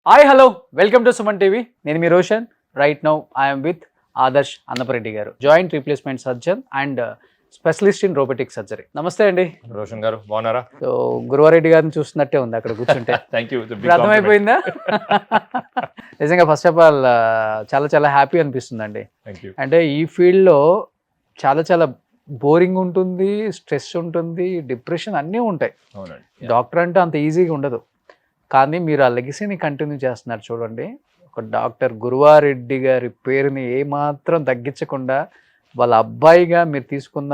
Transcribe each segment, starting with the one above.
Hi hello welcome to Suman TV. నేను మీ Roshan. Right now I'm with Adarsh Annapareddy garu, joint replacement surgeon and specialist in robotic surgery. Namaste అండి. రోషన్ గారు బాగున్నారా? So Guruva Reddy గారిని చూస్తున్నట్టే ఉంది అక్కడ కూర్చుంటే. Thank you. ఇప్పుడు అర్థమైపోయిందా? నిజంగా ఫస్ట్ ఆఫ్ ఆల్ చాలా చాలా హ్యాపీ అనిపిస్తుందండి. Thank you. అంటే ఈ ఫీల్డ్లో చాలా చాలా బోరింగ్ ఉంటుంది, స్ట్రెస్ ఉంటుంది, డిప్రెషన్ అన్నీ ఉంటాయి. అవునండి. డాక్టర్ అంటే అంత ఈజీగా ఉండదు, కానీ మీరు ఆ లెగసీని కంటిన్యూ చేస్తున్నారు చూడండి. ఒక డాక్టర్ గురువారెడ్డి గారి పేరుని ఏమాత్రం తగ్గించకుండా వాళ్ళ అబ్బాయిగా మీరు తీసుకున్న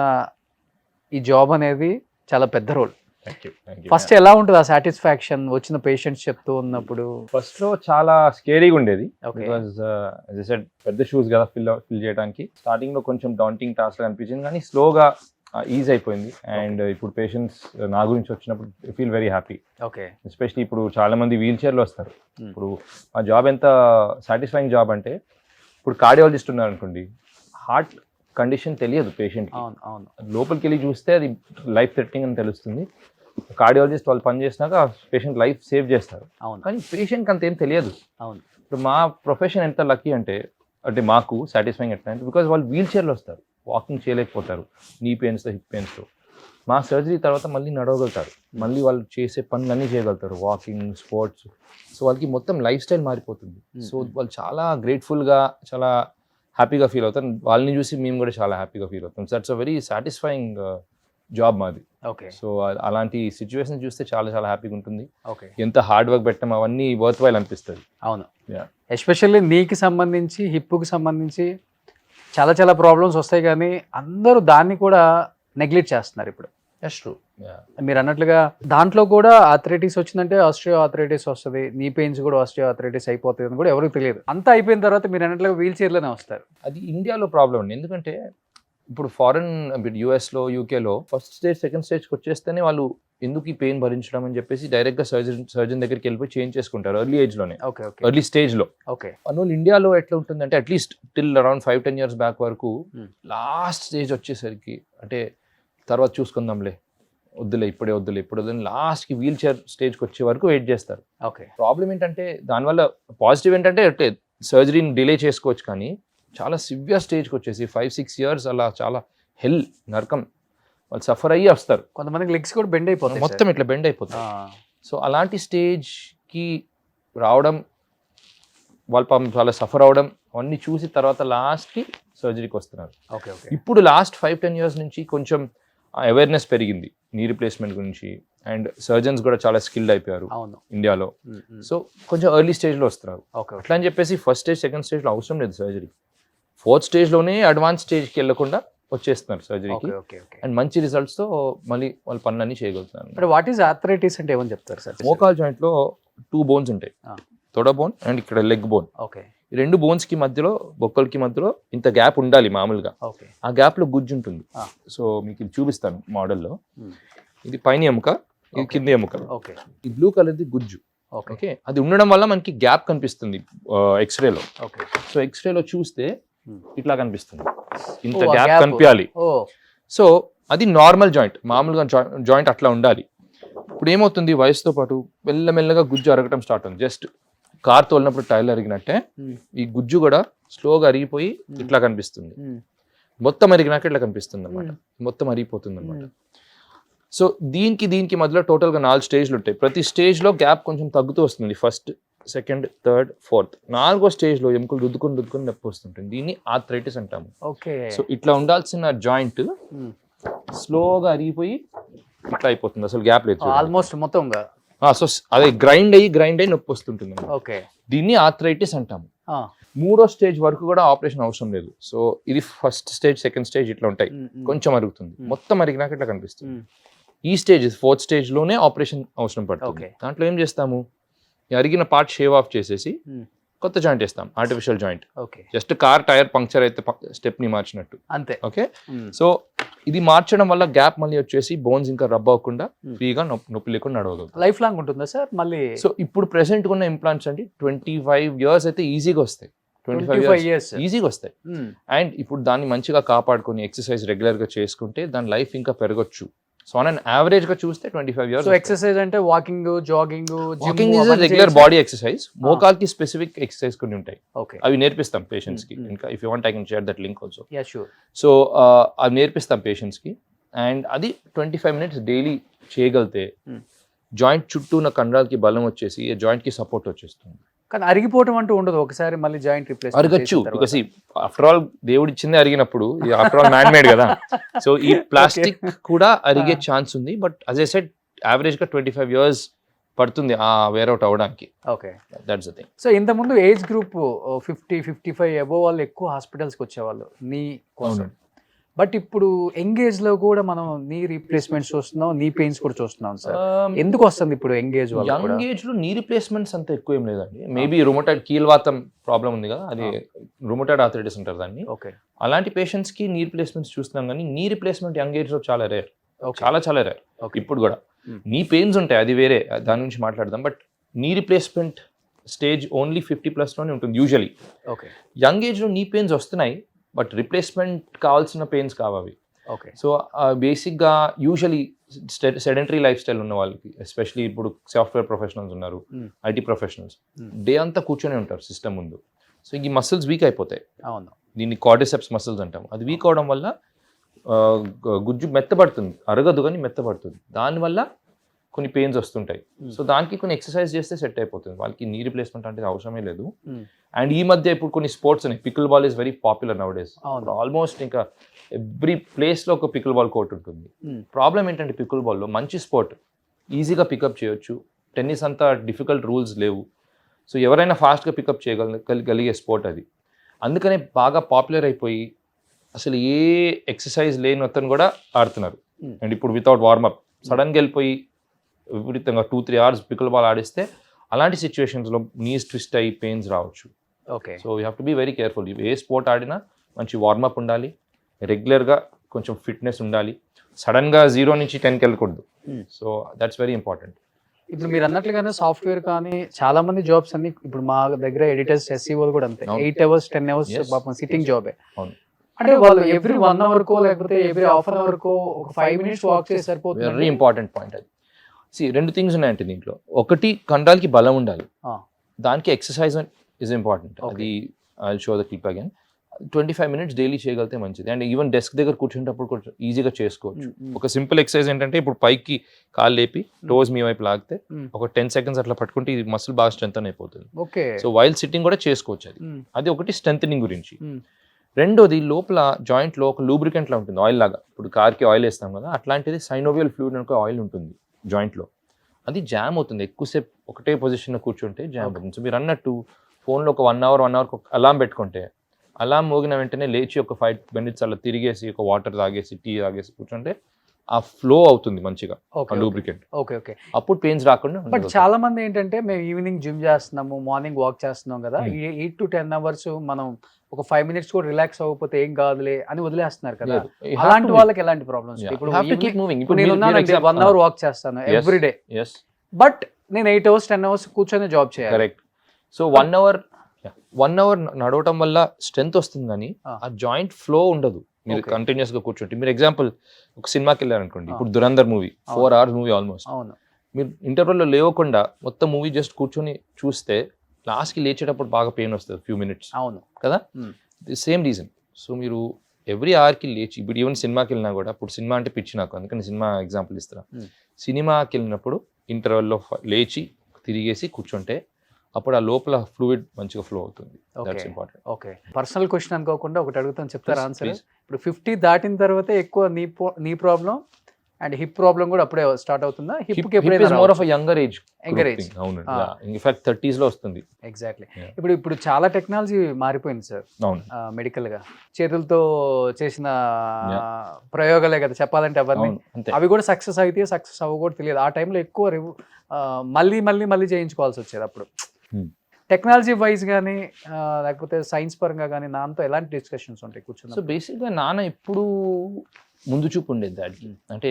ఈ జాబ్ అనేది చాలా పెద్ద రోల్. ఫస్ట్ ఎలా ఉంటుంది ఆ సాటిస్ఫాక్షన్ వచ్చిన పేషెంట్స్ చెప్తూ ఉన్నప్పుడు? ఫస్ట్ లో చాలా స్కేరీగా ఉండేది. Okay. బికాజ్ పెద్ద షూస్ కదా ఫిల్ చేయడానికి. స్టార్టింగ్ లో కొంచెం డౌంటింగ్ టాస్క్ అనిపించింది, కానీ స్లోగా ఈజీ అయిపోయింది. అండ్ ఇప్పుడు పేషెంట్స్ నా గురించి వచ్చినప్పుడు feel very happy. Okay. Especially ఇప్పుడు చాలా మంది వీల్ చైర్లో వస్తారు. ఇప్పుడు ఆ జాబ్ ఎంత సాటిస్ఫైయింగ్ జాబ్ అంటే, ఇప్పుడు కార్డియాలజిస్ట్ ఉన్నారు అనుకోండి, హార్ట్ కండిషన్ తెలియదు పేషెంట్. అవును అవును. లోపలికి వెళ్ళి చూస్తే అది లైఫ్ థ్రెటనింగ్ అని తెలుస్తుంది. కార్డియాలజిస్ట్ వాళ్ళు పని చేసినాక పేషెంట్ లైఫ్ సేవ్ చేస్తారు. అవును. కానీ పేషెంట్కి అంతేం తెలియదు. అవును. ఇప్పుడు మా ప్రొఫెషన్ ఎంత లక్కీ అంటే మాకు సాటిస్ఫైయింగ్ ఎట్లా అంటే, బికాజ్ వాళ్ళు వీల్ చైర్లో వస్తారు, వాకింగ్ చేయలేకపోతారు, నీ పెయిన్స్తో హిప్ పెయిన్స్తో. మా సర్జరీ తర్వాత మళ్ళీ నడవగలుగుతారు, మళ్ళీ వాళ్ళు చేసే పనులన్నీ చేయగలుగుతారు, వాకింగ్, స్పోర్ట్స్. సో వాళ్ళకి మొత్తం లైఫ్ స్టైల్ మారిపోతుంది. సో వాళ్ళు చాలా గ్రేట్ఫుల్గా, చాలా హ్యాపీగా ఫీల్ అవుతారు. వాళ్ళని చూసి మేము కూడా చాలా హ్యాపీగా ఫీల్ అవుతాం. So that's a very satisfying job మాది. ఓకే. సో అలాంటి సిచ్యువేషన్ చూస్తే చాలా చాలా హ్యాపీగా ఉంటుంది. ఓకే. ఎంత హార్డ్ వర్క్ పెట్టాం అవన్నీ వర్త్ వైల్ అనిపిస్తుంది. అవును. Yeah. ఎస్పెషల్లీ నీకి సంబంధించి, హిప్కి సంబంధించి చాలా చాలా ప్రాబ్లమ్స్ వస్తాయి, కానీ అందరూ దాన్ని కూడా నెగ్లెక్ట్ చేస్తున్నారు ఇప్పుడు. That's true. Yeah. మీరు అన్నట్లుగా దాంట్లో కూడా ఆర్థరైటిస్ వచ్చిందంటే ఆస్ట్రియో ఆర్థరైటిస్ వస్తుంది, నీ పెయిన్స్ కూడా ఆస్ట్రియో ఆర్థరైటిస్ అయిపోతుంది అని కూడా ఎవరికి తెలియదు. అంతా అయిపోయిన తర్వాత మీరు అన్నట్లుగా వీల్ చైర్లోనే వస్తారు. అది ఇండియాలో ప్రాబ్లం అండి. ఎందుకంటే ఇప్పుడు ఫారెన్ యూఎస్లో, యూకేలో ఫస్ట్ స్టేజ్, సెకండ్ స్టేజ్కి వచ్చేస్తేనే వాళ్ళు ఎందుకు ఈ పెయిన్ భరించడం అని చెప్పేసి డైరెక్ట్గా సర్జన్ దగ్గరికి వెళ్ళిపోయి చేంజ్ చేసుకుంటారు ఎర్లీ ఏజ్లోనే, ఓకే ఓకే ఎర్లీ స్టేజ్లో. ఓకే. అందువల్ల ఇండియాలో ఎట్లా ఉంటుందంటే, at least till around 5-10 years back వరకు లాస్ట్ స్టేజ్ వచ్చేసరికి అంటే తర్వాత చూసుకుందాంలే, వద్దులే ఇప్పుడే వద్దులే ఇప్పుడు వద్దులే, లాస్ట్కి వీల్ చైర్ స్టేజ్కి వచ్చే వరకు వెయిట్ చేస్తారు. ఓకే. ప్రాబ్లం ఏంటంటే, దానివల్ల పాజిటివ్ ఏంటంటే అంటే సర్జరీని డిలే చేసుకోవచ్చు, కానీ చాలా సివియర్ స్టేజ్కి వచ్చేసి 5-6 years అలా చాలా హెల్, నరకం, వాళ్ళు సఫర్ అయ్యి వస్తారు. కొంతమందికి లెగ్స్ కూడా బెండ్ అయిపోతాయి, మొత్తం ఇట్లా బెండ్ అయిపోతుంది. సో అలాంటి స్టేజ్కి రావడం, వాళ్ళు పాపం చాలా సఫర్ అవడం అవన్నీ చూసి తర్వాత లాస్ట్కి సర్జరీకి వస్తున్నారు. Okay okay. ఇప్పుడు లాస్ట్ 5-10 years నుంచి కొంచెం అవేర్నెస్ పెరిగింది నీ రీప్లేస్మెంట్ గురించి, అండ్ సర్జన్స్ కూడా చాలా స్కిల్డ్ అయిపోయారు అవును ఇండియాలో. సో కొంచెం ఎర్లీ స్టేజ్లో వస్తున్నారు. ఓకే. అట్లా అని చెప్పేసి ఫస్ట్ స్టేజ్, సెకండ్ స్టేజ్లో అవసరం లేదు సర్జరీ. 4th స్టేజ్లోనే అడ్వాన్స్ స్టేజ్కి వెళ్ళకుండా వచ్చేస్తున్నారు సర్జరీకి, ఓకే ఓకే. అండ్ మంచి రిజల్ట్స్తో మళ్ళీ వాళ్ళ పనులన్నీ చేయగలుగుతున్నారు. అంటే వాట్ ఈస్ ఆర్థరైటిస్ అంటే ఏమని చెప్తారు సార్? మోకాల్ జాయింట్లో 2 bones ఉంటాయి, తొడ బోన్ అండ్ ఇక్కడ లెగ్ బోన్. ఓకే. ఈ 2 bonesకి మధ్యలో, బొక్కలకి మధ్యలో ఇంత గ్యాప్ ఉండాలి మామూలుగా. ఓకే. ఆ గ్యాప్లో గుజ్జు ఉంటుంది. సో మీకు ఇది చూపిస్తాను మోడల్లో. ఇది పైన ఎముక, ఇది కింద ఎముక. ఓకే. ఈ బ్లూ కలర్ది గుజ్జు. ఓకే. ఓకే. అది ఉండడం వల్ల మనకి గ్యాప్ కనిపిస్తుంది ఎక్స్రేలో. ఓకే. సో ఎక్స్రేలో చూస్తే ఇట్లా కనిపిస్తుంది, ఇంత ఓ, ఆ గ్యాప్ gap. కనిపించాలి. ఓ సో అది నార్మల్ జాయింట్, మామూలుగా జాయింట్ అట్లా ఉండాలి. ఇప్పుడు ఏమవుతుంది, వయసుతో పాటు మెల్లమెల్లగా గుజ్జు అరగటం స్టార్ట్ అవుతుంది. జస్ట్ కార్ తోలినప్పుడు టైర్లు అరిగినట్టే ఈ గుజ్జు కూడా స్లోగా అరిగిపోయి ఇట్లా కనిపిస్తుంది. మొత్తం అరిగినాక ఇట్లా కనిపిస్తుంది అనమాట, మొత్తం అరిగిపోతుంది అనమాట. సో దీనికి మధ్యలో టోటల్గా 4 స్టేజ్లు ఉంటాయి. ప్రతి స్టేజ్లో గ్యాప్ కొంచెం తగ్గుతూ వస్తుంది. ఫస్ట్, సెకండ్, థర్డ్, ఫోర్త్, 4వ స్టేజ్లో ఎముకలు రుద్దుకొని నొప్పి వస్తుంటుంది. దీన్ని ఆర్థరైటిస్ అంటాము. ఓకే. సో ఇట్లా ఉండాల్సిన జాయింట్ స్లోగా అరిగిపోయి ఇట్లా అయిపోతుంది, అసలు గ్యాప్ లేదు. ఆల్మోస్ట్ మొత్తం. సో అదే గ్రైండ్ అయ్యి నొప్పి వస్తుంటుంది. ఓకే. దీన్ని ఆర్థరైటిస్ అంటాము. 3వ స్టేజ్ వరకు కూడా ఆపరేషన్ అవసరం లేదు. సో ఇది ఫస్ట్ స్టేజ్, సెకండ్ స్టేజ్ ఇట్లా ఉంటాయి, కొంచెం అరుగుతుంది, మొత్తం అరిగినాక ఇట్లా కనిపిస్తుంది. ఈ స్టేజ్ 4th స్టేజ్లోనే ఆపరేషన్ అవసరం పడుతుంది. దాంట్లో ఏం చేస్తాము, ఈ అరిగిన పార్ట్ షేవ్ ఆఫ్ చేసేసి కొత్త జాయింట్ వేస్తాం, artificial joint. Okay. Just car tyre puncture అయితే స్టెప్ని మార్చినట్టు అంతే. ఓకే. సో ఇది మార్చడం వల్ల గ్యాప్ మళ్ళీ వచ్చేసి బోన్స్ ఇంకా రబ్ అవ్వకుండా ఫ్రీగా నొప్పి లేకుండా నడవగలుగుతాం. లైఫ్ లాంగ్ ఉంటుందా సార్ మళ్ళీ? సో ఇప్పుడు ప్రెసెంట్ ఉన్న ఇంప్లాంట్స్ అంటే 25 years అయితే ఈజీగా వస్తాయి, 25 years ఈజీగా వస్తాయి. అండ్ ఇప్పుడు దాన్ని మంచిగా కాపాడుకొని ఎక్సర్సైజ్ రెగ్యులర్గా చేసుకుంటే దాని లైఫ్ ఇంకా పెరగచ్చు. సో ఆన్ అన్ యావరేజ్ గా చూస్తే 25 years. సో ఎక్సర్సైజ్ అంటే walking, jogging, walking is regular body exercise. మోకాల్కి స్పెసిఫిక్ ఎక్సర్సైజ్ కొన్ని ఉంటాయి, ఓకే అవి నేర్పిస్తాం పేషెంట్స్ కి. ఇంకా if you want I can share that link also. Yeah sure. So అవి నేర్పిస్తాం పేషెంట్స్ కి, అండ్ అది 25 minutes డైలీ చేయగలితే జాయింట్ చుట్టూ ఉన్న కండరాలకి బలం వచ్చేసి జాయింట్ కి సపోర్ట్ వచ్చేస్తుంది. కానీ అరిగిపోవటం అంటూ ఉండదు ఒకసారి మళ్ళీ జాయింట్ రిప్లేస్ అరగచ్చు, బికాస్ ఆఫ్టర్ ఆల్ దేవుడు ఇచ్చిందే అరిగినప్పుడు, ఆఫ్టర్ ఆల్ మ్యాన్ మేడ్ కదా. సో ఈ ప్లాస్టిక్ కూడా అరిగే ఛాన్స్ ఉంది, but as I said average గా 25 years పడుతుంది ఆ వేర్ అవుట్ అవ్వడానికి. Okay, that's the thing. So ఇంతకుముందు ఏజ్ గ్రూప్ 50-55 అబోవ్ వాళ్ళు ఎక్కువ హాస్పిటల్స్కి వచ్చేవాళ్ళు నీ కోసం. బట్ ఇప్పుడు ఎంగేజ్ లో కూడా మనం నీ రీప్లేస్మెంట్స్ చూస్తున్నాం, నీ పెయిన్స్ కూడా చూస్తున్నాం సార్. ఎందుకు వస్తుంది ఇప్పుడు ఎంగేజ్ వాళ్ళు? యంగ్ ఏజ్ లో నీ రీప్లేస్మెంట్స్ అంత ఎక్కువ ఏం లేదండి. మేబీ రుమటాయిడ్ కీల్వాతం ప్రాబ్లం ఉంది కదా, అది రుమటాయిడ్ ఆర్థరైటిస్ అంటారు దాన్ని. ఓకే, అలాంటి పేషెంట్స్ కి నీ రీప్లేస్మెంట్స్ చూస్తున్నాం, కానీ నీ రీప్లేస్మెంట్ యంగ్ ఏజ్ లో చాలా రేర్, చాలా రేర్. ఇప్పుడు కూడా నీ పెయిన్స్ ఉంటాయి, అది వేరే, దాని నుంచి మాట్లాడదాం. But knee replacement stage only 50+ లోనే ఉంటుంది యూజువలీ. ఓకే, యంగ్ ఏజ్ లో నీ పెయిన్స్ వస్తున్నాయి, బట్ రిప్లేస్మెంట్ కావాల్సిన పెయిన్స్ కావాలి. ఓకే, సో బేసిక్గా యూజువలీ సెడెంటరీ లైఫ్ స్టైల్ ఉన్న వాళ్ళకి, ఎస్పెషలీ ఇప్పుడు సాఫ్ట్వేర్ ప్రొఫెషనల్స్ ఉన్నారు, ఐటీ ప్రొఫెషనల్స్, డే అంతా కూర్చొని ఉంటారు సిస్టమ్ ముందు. సో ఈ మసిల్స్ వీక్ అయిపోతాయి. అవును, దీన్ని కార్డిసెప్స్ మసిల్స్ అంటాం. అది వీక్ అవడం వల్ల గుజ్జు మెత్తబడుతుంది, అరగదు కానీ మెత్తబడుతుంది. దానివల్ల కొన్ని పెయిన్స్ వస్తుంటాయి. సో దానికి కొన్ని ఎక్సర్సైజ్ చేస్తే సెట్ అయిపోతుంది. వాళ్ళకి నీ రిప్లేస్మెంట్ అంటే అవసరమే లేదు. అండ్ ఈ మధ్య ఇప్పుడు కొన్ని స్పోర్ట్స్ ఉన్నాయి. Pickle ball is very popular now days. Almost ఇంకా ఎవ్రీ ప్లేస్లో ఒక పికిల్ బాల్ కోర్ట్ ఉంటుంది. ప్రాబ్లం ఏంటంటే పికిల్ బాల్లో మంచి స్పోర్ట్, ఈజీగా పికప్ చేయొచ్చు. టెన్నిస్ అంతా డిఫికల్ట్ రూల్స్ లేవు. సో ఎవరైనా ఫాస్ట్గా పికప్ చేయగలిగే స్పోర్ట్ అది. అందుకనే బాగా పాపులర్ అయిపోయి అసలు ఏ ఎక్సర్సైజ్ లేని అతను కూడా ఆడుతున్నారు. అండ్ ఇప్పుడు వితౌట్ వార్మప్ సడన్గా వెళ్ళిపోయి విపరీతంగా 2-3 hours పికిల్ బాల్ ఆడిస్తే అలాంటి సిచ్యువేషన్స్లో నీస్ ట్విస్ట్ అయ్యి పెయిన్స్ రావచ్చు. Okay, so you have to be very careful. ఏ స్పోర్ట్ ఆడినా మంచి వార్మప్ ఉండాలి, రెగ్యులర్గా కొంచెం ఫిట్నెస్ ఉండాలి. సడన్గా 0 నుంచి 10కి వెళ్ళకూడదు. So that's very important. ఇప్పుడు మీరు అన్నట్లుగానే సాఫ్ట్వేర్ కానీ చాలా మంది జాబ్స్ అన్ని ఇప్పుడు మా దగ్గర ఎడిటర్స్, SEOలు కూడా అంతే, 8 hours 10 hours పాపం సిట్టింగ్ జాబే. అవును, అంటే వాళ్ళు ఎవ్రీ 1 hour లేకపోతే ఎవ్రీ ½ hour ఒక 5 minutes వాక్ చేసి సరిపోతుంది. వెరీ ఇంపార్టెంట్ పాయింట్ అది. రెండు థింగ్స్ ఉన్నాయంటే దీంట్లో. ఒకటి, కండరాలకి బలం ఉండాలి, దానికి ఎక్సర్సైజ్ ఇస్ ఇంపార్టెంట్. అది I show the clip again. 25 minutes daily చేయగలిగితే మంచిది. అండ్ ఈవెన్ డెస్క్ దగ్గర కూర్చునేటప్పుడు కొంచెం ఈజీగా చేసుకోవచ్చు. ఒక సింపుల్ ఎక్సర్సైజ్ ఏంటంటే, ఇప్పుడు పైకి కాలు లేపి టోస్ మీ వైపు లాగితే ఒక 10 seconds అట్లా పట్టుకుంటే ఈ మసిల్ బాగా స్ట్రెంథన్ అయిపోతుంది. సో వైల్ సిట్టింగ్ కూడా చేసుకోవచ్చు. అది ఒకటి స్ట్రెంథనింగ్ గురించి. రెండోది, లోపల జాయింట్లో ఒక లూబ్రికెంట్ లా ఉంటుంది, ఆయిల్ లాగా. ఇప్పుడు కార్కి ఆయిల్ వేస్తాం కదా, అట్లాంటిది సైనోవియల్ ఫ్లూయిడ్ అనుకో ఆయిల్ ఉంటుంది జాయింట్లో. అది జామ్ అవుతుంది, ఎక్కువసేపు ఒకటే పొజిషన్లో కూర్చుంటే జామ్ అవుతుంది. సో మీరు అన్నట్టు ఫోన్లో ఒక 1 hour ఒక అలారం పెట్టుకుంటే, అలారం మోగిన వెంటనే లేచి ఒక 5 minutes అలా తిరిగేసి ఒక వాటర్ తాగేసి టీ తాగేసి కూర్చుంటే ఆ ఫ్లో అవుతుంది మంచిగా లూబ్రికెంట్. ఓకే, ఓకే, అప్పుడు పెయిన్స్ రాకుండా. బట్ చాలా మంది ఏంటంటే, మేము ఈవినింగ్ జిమ్ చేస్తున్నాము, మార్నింగ్ వాక్ చేస్తున్నాం కదా, 8 to 10 hours మనం ఒక 5 minutes కూడా రిలాక్స్ అవ్వకపోతే ఏం కాదులే అని వదిలేస్తున్నారు కదా. అలాంటి వాళ్ళకి ఎలాంటి ప్రాబ్లమ్స్? ఇప్పుడు నేను 1 hour వాక్ చేస్తాను ఎవ్రీ డే, బట్ నేను 8 hours 10 hours కూర్చొని జాబ్ చేయాలి. కరెక్ట్. సో 1 hour నడవటం వల్ల స్ట్రెంత్ వస్తుంది, కానీ ఆ జాయింట్ ఫ్లో ఉండదు మీరు కంటిన్యూస్ గా కూర్చుంటే. మీరు ఎగ్జాంపుల్ ఒక సినిమాకి వెళ్ళారనుకోండి, ఇప్పుడు Dhurandhar movie 4 hours movie almost. మీరు ఇంటర్వెల్లో లేవకుండా మొత్తం మూవీ జస్ట్ కూర్చొని చూస్తే లాస్ట్కి లేచేటప్పుడు బాగా పెయిన్ వస్తుంది ఫ్యూ మినిట్స్. అవును కదా, ది సేమ్ రీజన్. సో మీరు ఎవ్రీ అవర్కి లేచి, ఇప్పుడు ఈవెన్ సినిమాకి వెళ్ళినా కూడా, ఇప్పుడు సినిమా అంటే పిచ్చి నాకు, అందుకని సినిమా ఎగ్జాంపుల్ ఇస్తున్నా. సినిమాకి వెళ్ళినప్పుడు ఇంటర్వెల్లో లేచి తిరిగేసి కూర్చుంటే అప్పుడు ఆ లోపల ఫ్లూయిడ్ మంచిగా ఫ్లో అవుతుంది. That's important. Okay, personal question అనుకోకుండా ఒకటి అడుగుతాను, చెప్తారా ఆన్సర్? ఇప్పుడు 50 దాటిన తర్వాత ఎక్కువ నీ ప్రాబ్లం అండ్ హిప్ ప్రాబ్లం కూడా అప్పుడే స్టార్ట్ అవుతుందా? Hip more of younger age. అవునండి, ఇన్ఫాక్ట్ 30s లో వస్తుంది. ఎగ్జాక్ట్లీ. ఇప్పుడు చాలా టెక్నాలజీ మారిపోయింది సార్. మెడికల్ గా చేతులతో చేసిన ప్రయోగాలే కదా చెప్పాలంటే అవన్నీ. అవి కూడా సక్సెస్ అయితే సక్సెస్ అవ్వ కూడా తెలియదు. ఆ టైంలో ఎక్కువ మళ్ళీ చేయించుకోవాల్సి వచ్చేది. అప్పుడు టెక్నాలజీ వైజ్ కానీ లేకపోతే సైన్స్ పరంగా కానీ నాన్నతో ఎలాంటి డిస్కషన్స్ ఉంటాయి కూర్చుని? సో బేసిక్గా నాన్న ఎప్పుడు ముందు చూపు ఉండేది దానికి. అంటే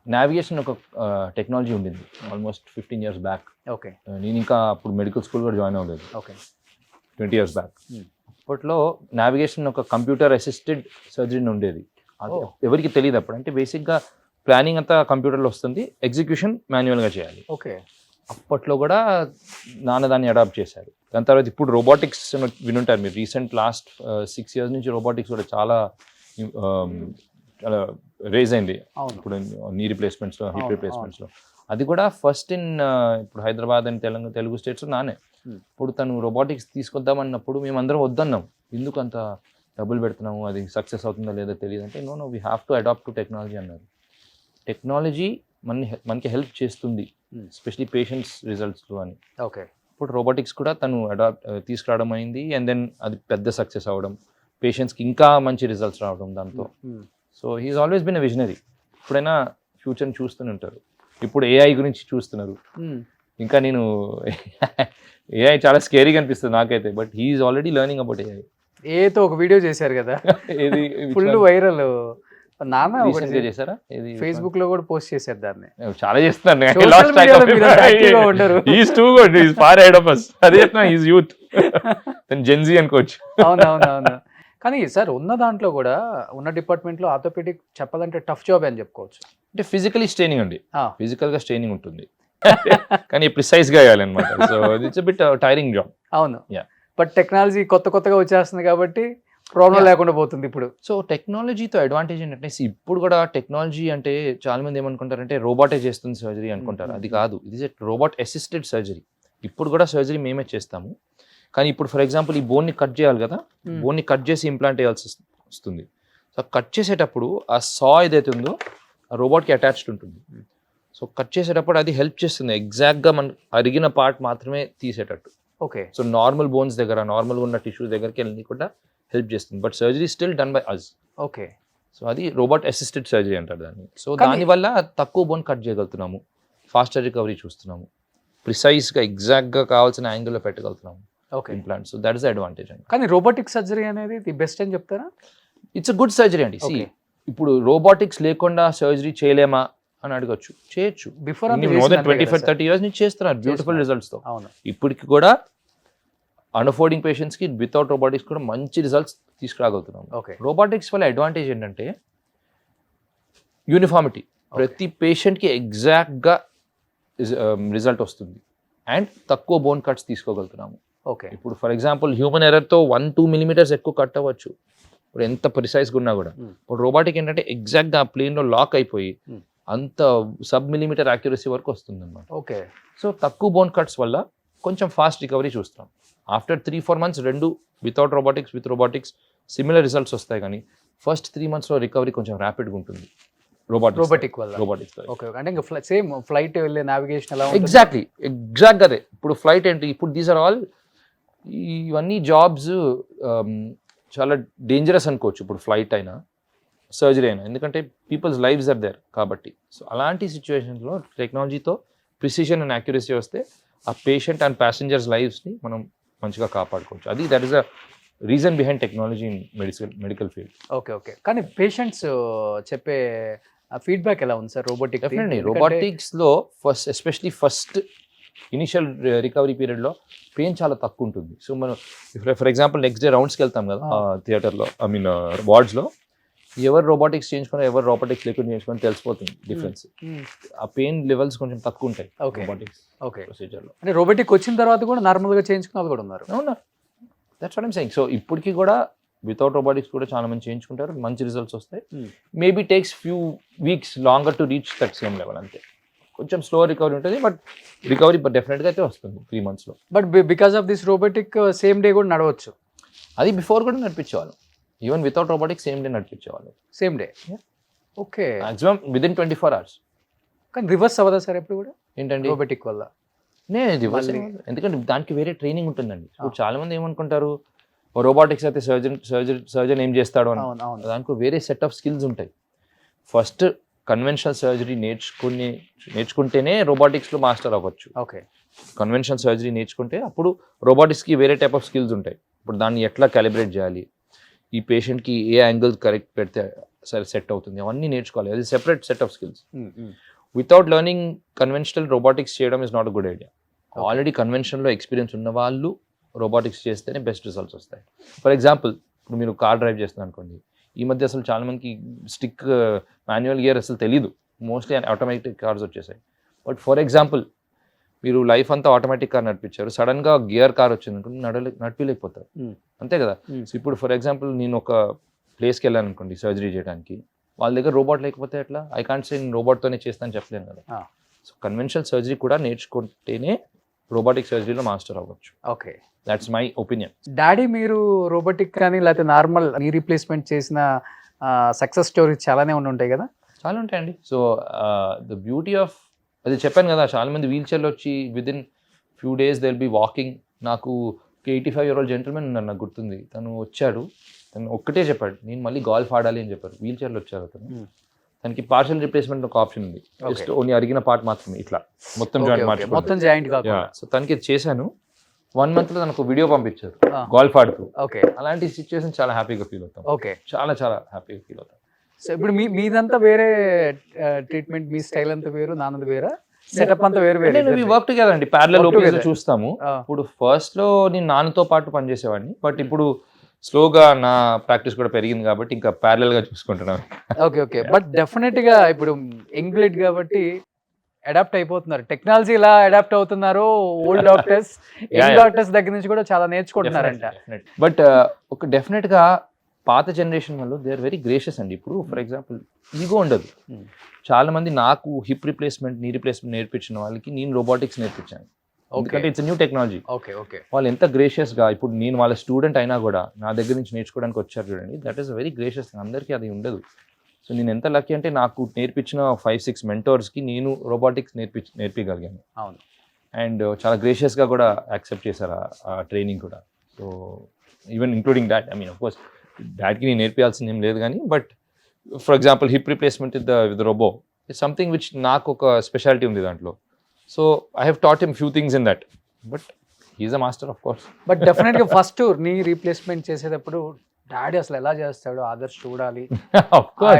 నావిగేషన్ ఒక టెక్నాలజీ ఉండింది ఆల్మోస్ట్ 15 years బ్యాక్. ఓకే, నేను ఇంకా అప్పుడు మెడికల్ స్కూల్ కూడా జాయిన్ అవ్వలేదు. Okay, 20 years back. అప్పట్లో నావిగేషన్ ఒక కంప్యూటర్ అసిస్టెడ్ సర్జరీ ఉండేది. అది Oh. ఎవరికి తెలియదు అప్పుడు. అంటే బేసిక్గా ప్లానింగ్ అంతా కంప్యూటర్లో వస్తుంది, ఎగ్జిక్యూషన్ మాన్యువల్గా చేయాలి. ఓకే. అప్పట్లో కూడా నాన్న దాన్ని అడాప్ట్ చేశారు. దాని తర్వాత ఇప్పుడు రోబోటిక్స్ వినుంటారు మీరు. రీసెంట్ లాస్ట్ 6 years నుంచి రోబోటిక్స్ కూడా చాలా చాలా రేజ్ అయింది. అవును. ఇప్పుడు నీ రిప్లేస్మెంట్స్లో, హిప్ అవును, రిప్లేస్మెంట్స్లో అది కూడా ఫస్ట్ ఇన్ ఇప్పుడు హైదరాబాద్ అండ్ తెలుగు స్టేట్స్లో నానే. ఇప్పుడు తను రోబోటిక్స్ తీసుకొద్దామన్నప్పుడు మేమందరం వద్దన్నాం. ఎందుకు అంత డబ్బులు పెడుతున్నాము, అది సక్సెస్ అవుతుందో లేదో తెలియదు అంటే, no we have to adapt to technology అన్నారు. టెక్నాలజీ మనకి హెల్ప్ చేస్తుంది, ఎస్పెషలీ పేషెంట్స్ రిజల్ట్స్లో అని. ఓకే. ఇప్పుడు రోబోటిక్స్ కూడా తను తీసుకురావడం అయింది, అండ్ దెన్ అది పెద్ద సక్సెస్ అవ్వడం, పేషెంట్స్కి ఇంకా మంచి రిజల్ట్స్ రావడం దాంతో. So he's always been a visionary. ఎప్పుడైనా ఫ్యూచర్ని చూస్తూనే ఉంటారు. ఇప్పుడు ఏఐ గురించి చూస్తున్నారు. ఇంకా నేను ఏఐ చాలా స్కేరీగా అనిపిస్తుంది నాకైతే, but he's already learning about AI. ఏతో ఒక వీడియో చేశారు కదా, ఏది ఫుల్ వైరల్. నాన్న రీసెంట్గా చేశారా? ఏది ఫేస్బుక్ లో కూడా పోస్ట్ చేశారు దాన్ని. చాలా చేస్తున్నారు. Social media లో మీరు అంత active గా ఉండరు. He's too good, he's far ahead of us. అదే చెప్తున్నా, హీఈస్ యూత్. తను జెన్జీ అనుకోవచ్చు. అవునవునవును. కానీ సార్ ఉన్న దాంట్లో కూడా ఉన్న డిపార్ట్మెంట్లో ఆర్థోపెడిక్ చెప్పాలంటే టఫ్ జాబ్ అని చెప్పుకోవచ్చు. అంటే ఫిజికలీ స్ట్రైనింగ్ అండి, ఆ. ఫిజికల్గా స్ట్రైనింగ్ ఉంటుంది కానీ ప్రిసైజ్గా వేయాలన్నమాట. So it's bit tiring job. అవును. Yeah. బట్ టెక్నాలజీ కొత్తగా వచ్చేస్తుంది కాబట్టి ప్రాబ్లం Yeah. లేకుండా పోతుంది ఇప్పుడు. సో టెక్నాలజీతో అడ్వాంటేజ్ ఏంటంటే, ఇప్పుడు కూడా టెక్నాలజీ అంటే చాలా మంది ఏమనుకుంటారంటే రోబోటే చేస్తుంది సర్జరీ అనుకుంటారు. అది కాదు, ఇది రోబోట్ అసిస్టెడ్ సర్జరీ. ఇప్పుడు కూడా సర్జరీ మేమే చేస్తాము, కానీ ఇప్పుడు ఫర్ ఎగ్జాంపుల్ ఈ బోన్ని కట్ చేయాలి కదా, బోన్ని కట్ చేసి ఇంప్లాంట్ వేయాల్సి వస్తుంది. సో కట్ చేసేటప్పుడు ఆ సా ఏదైతే ఉందో ఆ రోబోట్కి అటాచ్డ్ ఉంటుంది. సో కట్ చేసేటప్పుడు అది హెల్ప్ చేస్తుంది ఎగ్జాక్ట్గా మన అరిగిన పార్ట్ మాత్రమే తీసేటట్టు. ఓకే. సో నార్మల్ బోన్స్ దగ్గర, నార్మల్గా ఉన్న టిష్యూస్ దగ్గరికి వెళ్ళి కూడా హెల్ప్ చేస్తుంది, but surgery still done by us. Okay. So అది రోబోట్ అసిస్టెడ్ సర్జరీ అంటారు దాన్ని. సో కానీ- దానివల్ల తక్కువ బోన్ కట్ చేయగలుగుతున్నాము, ఫాస్టర్ రికవరీ చూస్తున్నాము, ప్రిసైజ్గా ఎగ్జాక్ట్గా కావాల్సిన యాంగిల్లో పెట్టగలుగుతున్నాము okay. Implant. So that is advantage అండి. కానీ రోబోటిక్ సర్జరీ అనేది ది బెస్ట్ అని చెప్తారా? ఇట్స్ అ గుడ్ సర్జరీ అండి. See, Okay. ఇప్పుడు రోబోటిక్స్ లేకుండా సర్జరీ చేయలేమా అని అడగచ్చు, చేయొచ్చు. బిఫోర్ మోర్ దెన్ 25-30 years నుంచి చేస్తున్నారు బ్యూటిఫుల్ రిజల్ట్స్తో. అవును. ఇప్పటికి కూడా అన్అఫోర్డింగ్ పేషెంట్స్కి వితౌట్ రోబోటిక్స్ కూడా మంచి రిజల్ట్స్ తీసుకురాగలుగుతున్నాం. ఓకే. రోబోటిక్స్ వల్ల అడ్వాంటేజ్ ఏంటంటే యూనిఫార్మిటీ, ప్రతి పేషెంట్కి ఎగ్జాక్ట్గా రిజల్ట్ వస్తుంది, అండ్ తక్కువ బోన్ కట్స్ తీసుకోగలుగుతున్నాము. ఓకే. ఇప్పుడు ఫర్ ఎగ్జాంపుల్ హ్యూమన్ ఎర్రర్తో 1-2 millimeters ఎక్కువ కట్ అవ్వచ్చు, ఇప్పుడు ఎంత ప్రిసైజ్గా ఉన్నా కూడా. ఇప్పుడు రోబోటిక్ ఏంటంటే ఎగ్జాక్ట్గా ఆ ప్లేన్లో లాక్ అయిపోయి అంత సబ్-millimeter యాక్యురసీ వరకు వస్తుంది అనమాట. ఓకే. సో తక్కువ బోన్ కట్స్ వల్ల కొంచెం ఫాస్ట్ రికవరీ చూస్తాం. ఆఫ్టర్ 3-4 months రెండు without robotics, with robotics similar results వస్తాయి, కానీ ఫస్ట్ 3 monthsలో రికవరీ కొంచెం ర్యాపిడ్గా ఉంటుంది రోబోటిక్ వల్ల. రోబోటిక్స్. ఓకే. అంటే ఇంకా సేమ్ ఫ్లైట్ వెళ్ళే నావిగేషన్ ఎలా ఉంటుంది? ఎగ్జాక్ట్గా అదే. ఇప్పుడు ఫ్లైట్ ఏంటి, ఇప్పుడు దీస్ ఆర్ ఆల్ ఇవన్నీ జాబ్స్ చాలా డేంజరస్ అనుకోవచ్చు. ఇప్పుడు ఫ్లైట్ అయినా సర్జరీ అయినా, ఎందుకంటే పీపుల్స్ లైవ్స్ ఆర్ దేర్ కాబట్టి. సో అలాంటి సిచ్యువేషన్స్లో టెక్నాలజీతో ప్రిసిషన్ అండ్ యాక్యురసీ వస్తే ఆ పేషెంట్ అండ్ ప్యాసింజర్స్ లైవ్స్ని మనం మంచిగా కాపాడుకోవచ్చు. అది that is a reason behind technology in medical field. Okay. Okay. కానీ పేషెంట్స్ చెప్పే ఫీడ్బ్యాక్ ఎలా ఉంది సార్ రోబోటిక్? డెఫినెట్లీ రోబోటిక్స్లో ఎస్పెషలీ ఫస్ట్ ఇనిషియల్ రికవరీ పీరియడ్లో పెయిన్ చాలా తక్కువ ఉంటుంది. సో మనం ఫర్ ఎగ్జాంపుల్ నెక్స్ట్ డే రౌండ్స్కి వెళ్తాం కదా థియేటర్లో, వార్డ్స్లో, ఎవరు రోబోటిక్స్ చేయించుకొని ఎవరు రోబోటిక్స్ లేకుండా చేయించుకొని తెలిసిపోతుంది డిఫరెన్స్. ఆ పెయిన్ లెవెల్స్ కొంచెం తక్కువ ఉంటాయి రోబోటిక్స్ ప్రొసీజర్లో. అంటే రోబోటిక్ వచ్చిన తర్వాత కూడా నార్మల్గా చేయించుకున్న వాళ్ళు కూడా ఉన్నారు. అవునా, that's what I'm saying. So ఇప్పటికీ కూడా వితౌట్ రోబోటిక్స్ కూడా చాలా మంది చేయించుకుంటారు, మంచి రిజల్ట్స్ వస్తాయి. Maybe takes few weeks longer to reach that same level, అంతే. కొంచెం స్లో రికవరీ ఉంటుంది, బట్ రికవరీ డెఫినెట్గా అయితే వస్తుంది 3 monthsలో. But because of this robotic same day కూడా నడవచ్చు. అది బిఫోర్ కూడా నడిపించేవాళ్ళు, even without robotic same day నడిపించేవాళ్ళు. Same day. Okay. Maximum within 24 hours. కానీ రివర్స్ అవ్వదా సార్ ఎప్పుడు కూడా ఏంటండి రోబోటిక్ వల్ల? ఎందుకంటే దానికి వేరే ట్రైనింగ్ ఉంటుందండి. ఇప్పుడు చాలా మంది ఏమనుకుంటారు, రోబోటిక్స్ అయితే సర్జన్ ఏం చేస్తాడు అని. దానికి వేరే సెట్ ఆఫ్ స్కిల్స్ ఉంటాయి. ఫస్ట్ కన్వెన్షనల్ సర్జరీ నేర్చుకుంటేనే రోబోటిక్స్లో మాస్టర్ అవ్వచ్చు. ఓకే. కన్వెన్షనల్ సర్జరీ నేర్చుకుంటే అప్పుడు రోబోటిక్స్కి వేరే టైప్ ఆఫ్ స్కిల్స్ ఉంటాయి. ఇప్పుడు దాన్ని ఎట్లా క్యాలిబ్రేట్ చేయాలి, ఈ పేషెంట్కి ఏ యాంగిల్ కరెక్ట్ పెడితే సరే సెట్ అవుతుంది, అవన్నీ నేర్చుకోవాలి. అది separate set of skills. Without learning conventional robotics చేయడం is not a good idea. Already కన్వెన్షన్లో ఎక్స్పీరియన్స్ ఉన్న వాళ్ళు రోబోటిక్స్ చేస్తేనే బెస్ట్ రిజల్ట్స్ వస్తాయి. ఫర్ ఎగ్జాంపుల్ ఇప్పుడు మీరు కార్ డ్రైవ్ చేస్తున్నారు అనుకోండి, ఈ మధ్య అసలు చాలా మందికి స్టిక్ మాన్యువల్ గేర్ అసలు తెలియదు, మోస్ట్లీ ఆటోమేటిక్ కార్స్ వచ్చేసాయి. బట్ ఫర్ ఎగ్జాంపుల్ మీరు లైఫ్ అంతా ఆటోమేటిక్ కార్ నడిపించారు, సడన్గా గేర్ కార్ వచ్చింది అనుకోండి, నడిపిలేకపోతారు, అంతే కదా. సో ఇప్పుడు ఫర్ ఎగ్జాంపుల్ నేను ఒక ప్లేస్కి వెళ్ళాను అనుకోండి సర్జరీ చేయడానికి, వాళ్ళ దగ్గర రోబోట్ లేకపోతే ఎట్లా? ఐ కాంట్ సే నేను రోబోట్తోనే చేస్తాను చెప్పలేను కదా. సో కన్వెన్షనల్ సర్జరీ కూడా నేర్చుకుంటేనే రోబోటిక్ సర్జరీలో మాస్టర్ అవ్వచ్చు. Okay, that's my opinion. Daddy మీరు రోబోటిక్ కానీ లేకపోతే నార్మల్ నీ రీప్లేస్మెంట్ చేసిన సక్సెస్ స్టోరీస్ చాలానే ఉంటాయి కదా? చాలా ఉంటాయండి. సో ద బ్యూటీ ఆఫ్ అది చెప్పాను కదా, చాలా మంది వీల్ చైర్లో వచ్చి within few days they will be walking. నాకు 85-year-old జెంటల్మెన్ నాకు గుర్తుంది, తను వచ్చాడు, తను ఒక్కటే చెప్పాడు, నేను మళ్ళీ గాల్ఫ్ ఆడాలి అని చెప్పారు. వీల్ చైర్లో వచ్చారు అతను. తనకి పార్షల్ రిప్లేస్మెంట్ ఒక ఆప్షన్ ఉంది, జస్ట్ ఓన్లీ అరిగిన పార్ట్ మాత్రమే, ఇట్లా మొత్తం జాయింట్ మార్చుకోవాలి, మొత్తం జాయింట్ కాకుండా. సో తనకి చేశాను. 1 month లో తనకు వీడియో పంపించారు గాల్ఫ్ ఆడుతూ. ఓకే, అలాంటి సిచ్యువేషన్ చాలా హ్యాపీగా ఫీల్ అవుతాం. ఓకే, చాలా చాలా హ్యాపీగా ఫీల్ అవుతాం. సో ఇప్పుడు మీదంతా వేరే ట్రీట్మెంట్, మీ స్టైల్ అంతా వేరు, నాన్నది వేరే, సెటప్ అంతా వేరు వేరే. వర్క్ టుగెదర్ అండి, ప్యారలల్ ఓపీస్ చూస్తాము. ఇప్పుడు ఫస్ట్ లో నేను నాన్నతో పాటు పనిచేసేవాడిని, బట్ ఇప్పుడు స్లోగా నా ప్రాక్టీస్ కూడా పెరిగింది కాబట్టి ఇంకా ప్యారలల్ గా చూసుకుంటున్నాను. ఓకే, ఓకే, బట్ డెఫినెట్ గా ఇప్పుడు యంగ్ బ్లడ్ కాబట్టి అడాప్ట్ అయిపోతున్నారు, టెక్నాలజీ ఇలా అడాప్ట్ అవుతున్నారు. ఓల్డ్ డాక్టర్స్, యంగ్ డాక్టర్స్ దగ్గర నుంచి కూడా చాలా నేర్చుకుంటున్నారంట. బట్ ఒక డెఫినెట్ గా పాత జనరేషన్ వాళ్ళు దే ఆర్ వెరీ గ్రేషియస్ అండి. ఇప్పుడు ఫర్ ఎగ్జాంపుల్ ఈగో ఉండదు. చాలా మంది నాకు హిప్ రీప్లేస్మెంట్, నీ రీప్లేస్మెంట్ నేర్పించిన వాళ్ళకి నేను రోబోటిక్స్ నేర్పించాను, ఎందుకంటే it's new technology. Okay, okay, వాళ్ళు ఎంత గ్రేషియస్ గా, ఇప్పుడు నేను వాళ్ళ స్టూడెంట్ అయినా కూడా నా దగ్గర నుంచి నేర్చుకోవడానికి వచ్చారు చూడండి, దట్ ఈస్ వెరీ గ్రేషియస్. అందరికీ అది ఉండదు. సో నేను ఎంత లక్కీ అంటే నాకు నేర్పించిన 5-6 మెంటోర్స్కి నేను రోబోటిక్స్ నేర్పించగలిగాను. అవును, అండ్ చాలా గ్రేషియస్గా కూడా యాక్సెప్ట్ చేశారు ఆ ట్రైనింగ్ కూడా. So even including that, I mean of course డాడ్కి నేను నేర్పించాల్సింది ఏం లేదు కానీ, but for example hip replacement with robo it's something which నాకు ఒక స్పెషాలిటీ ఉంది దాంట్లో. So I have taught him few things in that, but he's a master of course. But డెఫినెట్గా ఫస్ట్ నీ రీప్లేస్మెంట్ చేసేటప్పుడు డాడీ అసలు ఎలా చేస్తాడో ఆదర్శ్ చూడాలి,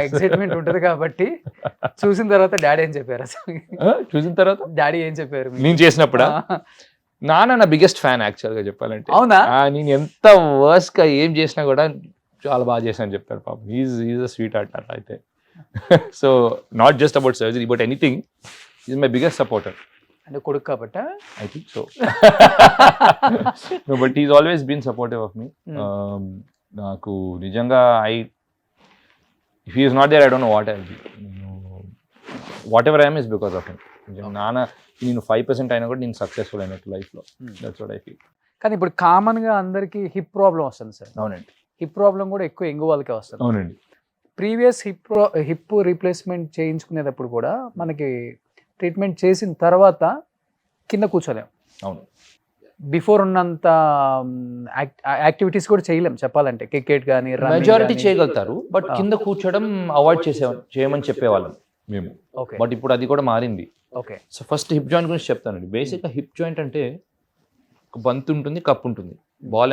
ఎక్సైట్మెంట్ ఉంటుంది కాబట్టి. చూసిన తర్వాత డాడీ ఏం చెప్పారు అసలు? చూసిన తర్వాత డాడీ ఏం చెప్పారు నేను చేసినప్పుడు? నాన్న నా బిగ్గెస్ట్ ఫ్యాన్ యాక్చువల్గా చెప్పాలంటే. అవునా? నేను ఎంత వర్స్గా ఏం చేసినా కూడా చాలా బాగా చేశాను చెప్తారు పాపం. ఈజ్ అ స్వీట్ హార్ట్ అట్లా అయితే. So not just about surgery but anything, is my biggest supporter. అంటే కొడుకు కాబట్టి I think so. No but is always been supportive of me. నాకు నిజంగా if he is not there I don't know what I will be. Whatever I'm is because of him. నాన్న నేను 5% అయినా కూడా నేను సక్సెస్ఫుల్ అయినట్టు లైఫ్లో. That's what I feel. కానీ ఇప్పుడు కామన్గా అందరికీ హిప్ ప్రాబ్లం వస్తుంది సార్. అవునండి, హిప్ ప్రాబ్లం కూడా ఎక్కువ యంగ్ వాళ్ళకే వస్తుంది. అవునండి. ప్రీవియస్ హిప్ రీప్లేస్మెంట్ చేయించుకునేటప్పుడు కూడా మనకి ట్రీట్మెంట్ చేసిన తర్వాత కింద కూర్చోలేం. అవును, బిఫోర్ ఉన్నంత యాక్టివిటీస్ కూడా చేయలేం చెప్పాలంటే. క్రికెట్ కానీ మెజారిటీ చేయగలుగుతారు, బట్ కింద కూర్చోవడం అవాయిడ్ చేయమని చెప్పేవాళ్ళం మేము. ఓకే, బట్ ఇప్పుడు అది కూడా మారింది. Okay. So first hip joint గురించి చెప్తానండి. బేసిక్గా హిప్ జాయింట్ అంటే ఒక బంత్ ఉంటుంది, కప్ ఉంటుంది, బాల్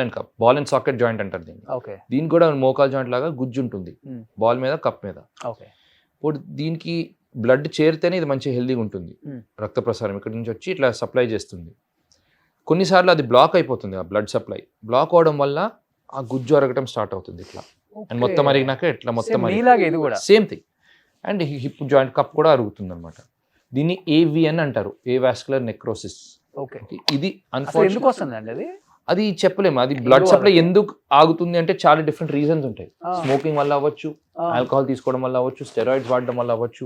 అండ్ సాకెట్ జాయింట్ అంటారు దీన్ని. ఓకే, దీనికి కూడా మోకాల్ జాయింట్ లాగా గుజ్జు ఉంటుంది, బాల్ మీద కప్ మీద. ఓకే. ఇప్పుడు దీనికి బ్లడ్ చేరితేనే ఇది మంచి హెల్దీగా ఉంటుంది. రక్త ప్రసారం ఇక్కడ నుంచి వచ్చి ఇట్లా సప్లై చేస్తుంది. కొన్నిసార్లు అది బ్లాక్ అయిపోతుంది, ఆ బ్లడ్ సప్లై బ్లాక్ అవడం వల్ల ఆ గుజ్జు అరగటం స్టార్ట్ అవుతుంది ఇట్లా. అండ్ మొత్తం అరిగినాక ఇట్లా మొత్తం same thing. And hip joint cup కూడా అరుగుతుంది అనమాట. దీన్ని ఏవిఎన్ అంటారు, ఏవాస్కులర్ నెక్రోసిస్. ఓకే, ఇది ఎందుకు వస్తుందండి అది? అది చెప్పలేము. అది బ్లడ్ సప్లై ఎందుకు ఆగుతుంది అంటే చాలా డిఫరెంట్ రీజన్స్ ఉంటాయి. స్మోకింగ్ వల్ల అవ్వచ్చు, ఆల్కహాల్ తీసుకోవడం వల్ల అవ్వచ్చు, స్టెరాయిడ్స్ వాడడం వల్ల అవ్వచ్చు.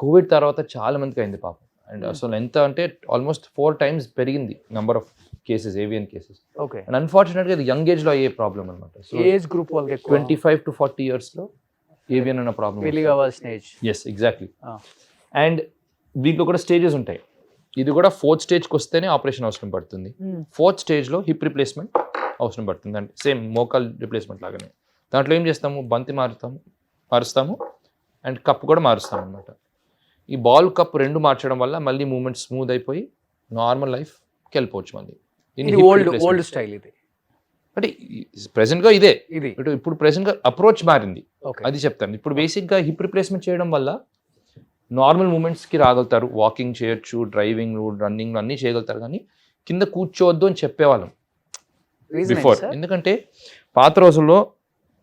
కోవిడ్ తర్వాత చాలా మందికి అయింది పాపం. అండ్ అసలు ఎంత అంటే ఆల్మోస్ట్ 4 times పెరిగింది number of cases, AVN cases. Okay, and అన్ఫార్చునేట్గా ఇది యంగ్ ఏజ్ లో అయ్యే ప్రాబ్లం అనమాట. సో ఏజ్ గ్రూప్ వాళ్ళకి 25 to 40 years లో ఏవియన్ అన్న ప్రాబ్లం. Yes, exactly. అండ్ దీంట్లో కూడా స్టేజెస్ ఉంటాయి. ఇది కూడా 4th stage వస్తేనే ఆపరేషన్ అవసరం పడుతుంది. 4th stage లో హిప్ రీప్లేస్మెంట్ అవసరం పడుతుంది. అంటే సేమ్ మోకాల్ రీప్లేస్మెంట్ లాగానే. దాంట్లో ఏం చేస్తాము, బంతి మారుస్తాము అండ్ కప్ కూడా మారుస్తాం అనమాట. ఈ బాల్ కప్ 2 మార్చడం వల్ల మళ్ళీ మూమెంట్ స్మూత్ అయిపోయి నార్మల్ లైఫ్కి వెళ్ళిపోవచ్చు మళ్ళీ. ఓల్డ్ స్టైల్ ఇది. అంటే ప్రెసెంట్గా ఇదే. ఇప్పుడు ప్రెసెంట్గా అప్రోచ్ మారింది, అది చెప్తాను. ఇప్పుడు బేసిక్గా హిప్ రీప్లేస్మెంట్ చేయడం వల్ల నార్మల్ మూమెంట్స్కి రాగలుగుతారు. వాకింగ్ చేయొచ్చు, డ్రైవింగ్, రన్నింగ్ అన్నీ చేయగలుగుతారు. కానీ కింద కూర్చోవద్దు అని చెప్పేవాళ్ళం బిఫోర్. ఎందుకంటే పాత రోజుల్లో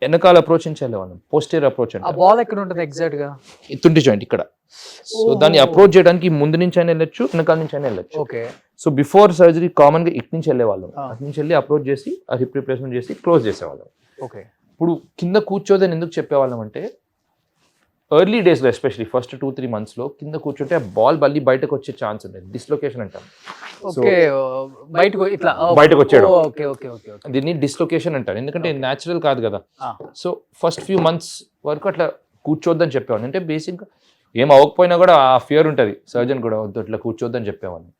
వెనకాల అప్రోచ్ నుంచి వెళ్ళేవాళ్ళం, పోస్టీరియర్ అప్రోచ్ ఆ అంటే బాల్ ఎక్కడ ఉంటుంది ఎగ్జాక్ట్ గా? తుంటి జాయింట్ ఇక్కడ. సో దాన్ని అప్రోచ్ చేయడానికి ముందు నుంచి అయినా వెళ్ళొచ్చు, వెనకాల నుంచి అయినా వెళ్ళొచ్చు. Okay. So before surgery common గా ఇటు నుంచి వెళ్ళేవాళ్ళం, Ah. అటు నుంచి వెళ్ళి అప్రోచ్ చేసి ఆ హిప్ రిప్లేస్మెంట్ చేసి క్లోజ్ చేసేవాళ్ళం. ఓకే. ఇప్పుడు కింద కూర్చోదని ఎందుకు చెప్పేవాళ్ళం అంటే ఎర్లీ డేస్లో ఎస్పెషలీ ఫస్ట్ 2-3 months కింద కూర్చుంటే బాల్ మళ్ళీ బయటకు వచ్చే ఛాన్స్ ఉంటుంది, డిస్లొకేషన్ అంటాం. ఓకే, బయటకు ఇట్లా బయటకు వచ్చేయడం. Okay okay okay okay. దీన్ని డిస్లొకేషన్ అంటారు, ఎందుకంటే న్యాచురల్ కాదు కదా. సో ఫస్ట్ ఫ్యూ మంత్స్ వరకు అట్లా కూర్చోద్దని చెప్పేవాళ్ళు. అంటే బేసిక్గా ఏం అవ్వకపోయినా కూడా ఆ ఫియర్ ఉంటుంది, సర్జన్ కూడా వద్దు అట్లా కూర్చోద్దని చెప్పేవాళ్ళు.